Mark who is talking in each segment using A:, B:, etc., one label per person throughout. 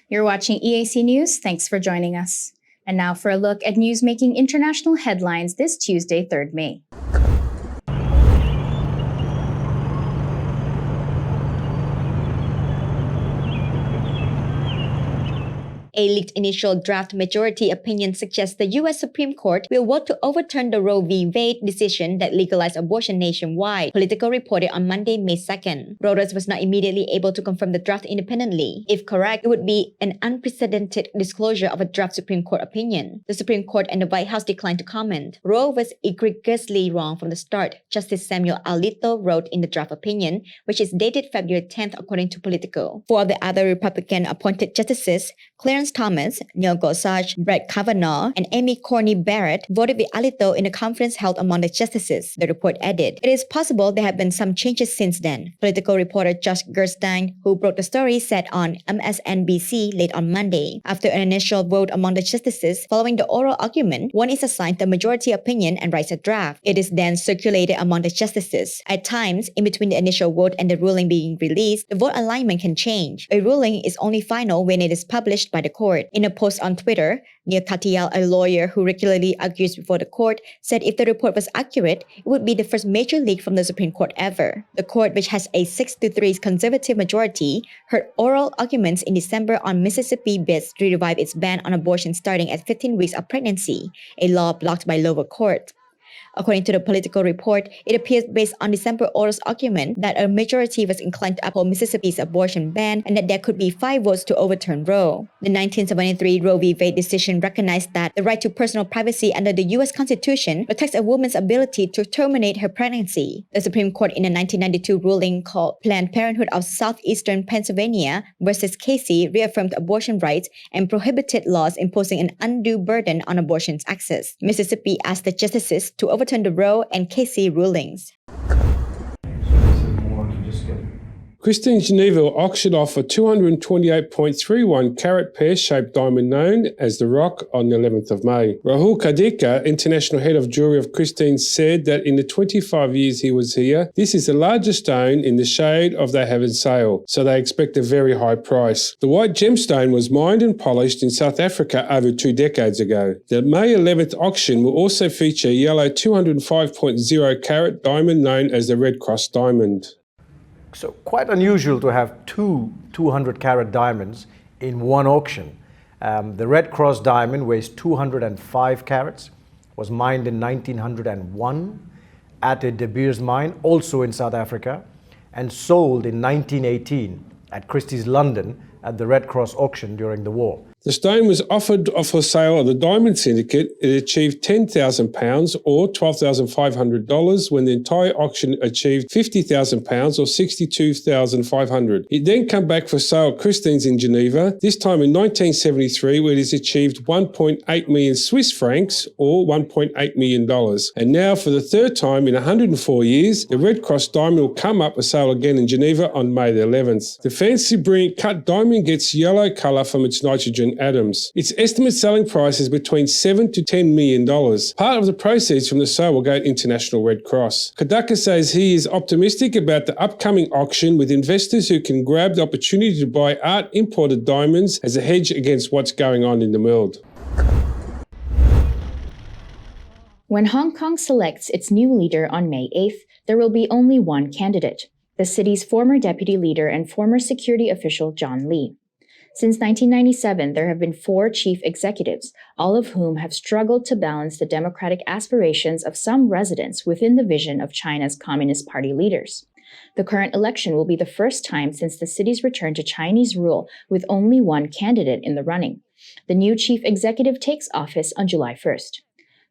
A: You're watching EAC News. Thanks for joining us. And now for a look at news making international headlines this Tuesday, 3rd May.
B: A leaked initial draft majority opinion suggests the U.S. Supreme Court will vote to overturn the Roe v. Wade decision that legalized abortion nationwide, Politico reported on Monday, May 2nd. Reuters was not immediately able to confirm the draft independently. If correct, it would be an unprecedented disclosure of a draft Supreme Court opinion. The Supreme Court and the White House declined to comment. Roe was egregiously wrong from the start, Justice Samuel Alito wrote in the draft opinion, which is dated February 10th according to Politico. Four of the other Republican-appointed justices, Clarence Thomas, Neil Gorsuch, Brett Kavanaugh, and Amy Coney Barrett voted with Alito in a conference held among the justices, the report added. It is possible there have been some changes since then. Political reporter Josh Gerstein, who broke the story, said on MSNBC late on Monday. After an initial vote among the justices following the oral argument, one is assigned the majority opinion and writes a draft. It is then circulated among the justices. At times, in between the initial vote and the ruling being released, the vote alignment can change. A ruling is only final when it is published by the court. In a post on Twitter, Neil Katyal, a lawyer who regularly argues before the court, said if the report was accurate, it would be the first major leak from the Supreme Court ever. The court, which has a 6-3 conservative majority, heard oral arguments in December on Mississippi bids to revive its ban on abortion starting at 15 weeks of pregnancy, a law blocked by lower court. According to the Politico report, it appears based on December oral's argument that a majority was inclined to uphold Mississippi's abortion ban and that there could be 5 votes to overturn Roe. The 1973 Roe v. Wade decision recognized that the right to personal privacy under the U.S. Constitution protects a woman's ability to terminate her pregnancy. The Supreme Court in a 1992 ruling called Planned Parenthood of Southeastern Pennsylvania versus Casey reaffirmed abortion rights and prohibited laws imposing an undue burden on abortion access. Mississippi asked the justices to overturn the Roe and Casey rulings.
C: Christine Geneva auctioned off a 228.31 carat pear-shaped diamond known as the Rock on the 11th of May. Rahul Kadika, international head of jewelry of Christine, said that in the 25 years he was here, this is the largest stone in the shade of they have in sale, so they expect a very high price. The white gemstone was mined and polished in South Africa over 2 decades ago. The May 11th auction will also feature a yellow 205.0 carat diamond known as the Red Cross diamond.
D: So quite unusual to have two 200-carat diamonds in one auction. The Red Cross diamond weighs 205 carats, was mined in 1901 at a De Beers mine, also in South Africa, and sold in 1918 at Christie's London at the Red Cross auction during the war.
C: The stone was offered for sale at the Diamond Syndicate. It achieved £10,000 or $12,500 when the entire auction achieved £50,000 or $62,500. It then came back for sale at Christine's in Geneva, this time in 1973 where it has achieved 1.8 million Swiss francs or $1.8 million. And now for the third time in 104 years, the Red Cross diamond will come up for sale again in Geneva on May the 11th. The fancy brilliant cut diamond gets yellow colour from its nitrogen atoms. Its estimated selling price is between $7 to $10 million. Part of the proceeds from the sale will go to International Red Cross. Kadaka says he is optimistic about the upcoming auction with investors who can grab the opportunity to buy art imported diamonds as a hedge against what's going on in the world.
A: When Hong Kong selects its new leader on May 8th, there will be only one candidate, the city's former deputy leader and former security official John Lee. Since 1997, there have been 4 chief executives, all of whom have struggled to balance the democratic aspirations of some residents within the vision of China's Communist Party leaders. The current election will be the first time since the city's return to Chinese rule with only one candidate in the running. The new chief executive takes office on July 1st.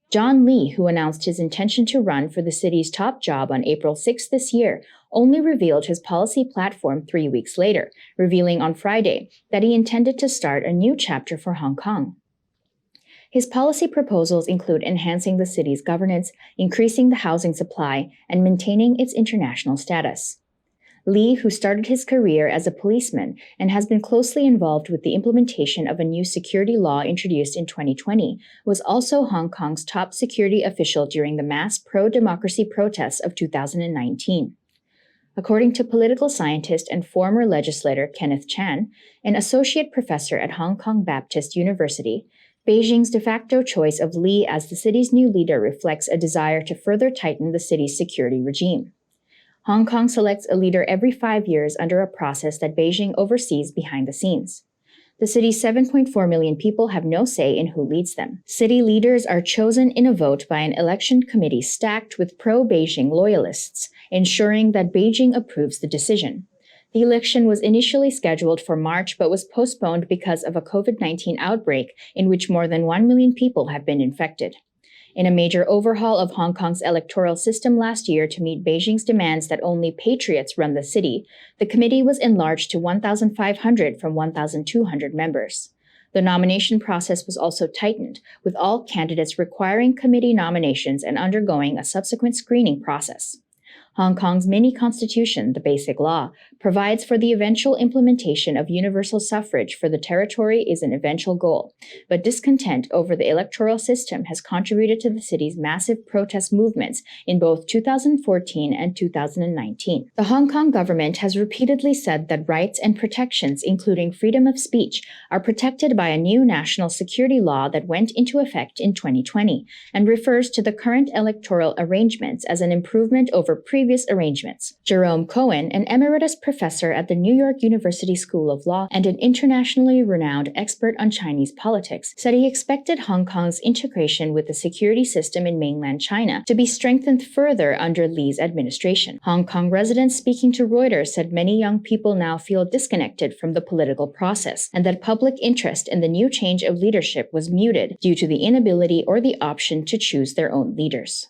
A: John Lee, who announced his intention to run for the city's top job on April 6 this year, only revealed his policy platform 3 weeks later, revealing on Friday that he intended to start a new chapter for Hong Kong. His policy proposals include enhancing the city's governance, increasing the housing supply, and maintaining its international status. Lee, who started his career as a policeman and has been closely involved with the implementation of a new security law introduced in 2020, was also Hong Kong's top security official during the mass pro-democracy protests of 2019. According to political scientist and former legislator Kenneth Chan, an associate professor at Hong Kong Baptist University, Beijing's de facto choice of Li as the city's new leader reflects a desire to further tighten the city's security regime. Hong Kong selects a leader every 5 years under a process that Beijing oversees behind the scenes. The city's 7.4 million people have no say in who leads them. City leaders are chosen in a vote by an election committee stacked with pro-Beijing loyalists, ensuring that Beijing approves the decision. The election was initially scheduled for March but was postponed because of a COVID-19 outbreak in which more than 1 million people have been infected. In a major overhaul of Hong Kong's electoral system last year to meet Beijing's demands that only patriots run the city, the committee was enlarged to 1,500 from 1,200 members. The nomination process was also tightened, with all candidates requiring committee nominations and undergoing a subsequent screening process. Hong Kong's mini-constitution, the Basic Law, provides for the eventual implementation of universal suffrage for the territory is an eventual goal, but discontent over the electoral system has contributed to the city's massive protest movements in both 2014 and 2019. The Hong Kong government has repeatedly said that rights and protections, including freedom of speech, are protected by a new national security law that went into effect in 2020 and refers to the current electoral arrangements as an improvement over previous arrangements. Jerome Cohen, an emeritus professor at the New York University School of Law and an internationally renowned expert on Chinese politics, said he expected Hong Kong's integration with the security system in mainland China to be strengthened further under Li's administration. Hong Kong residents speaking to Reuters said many young people now feel disconnected from the political process and that public interest in the new change of leadership was muted due to the inability or the option to choose their own leaders.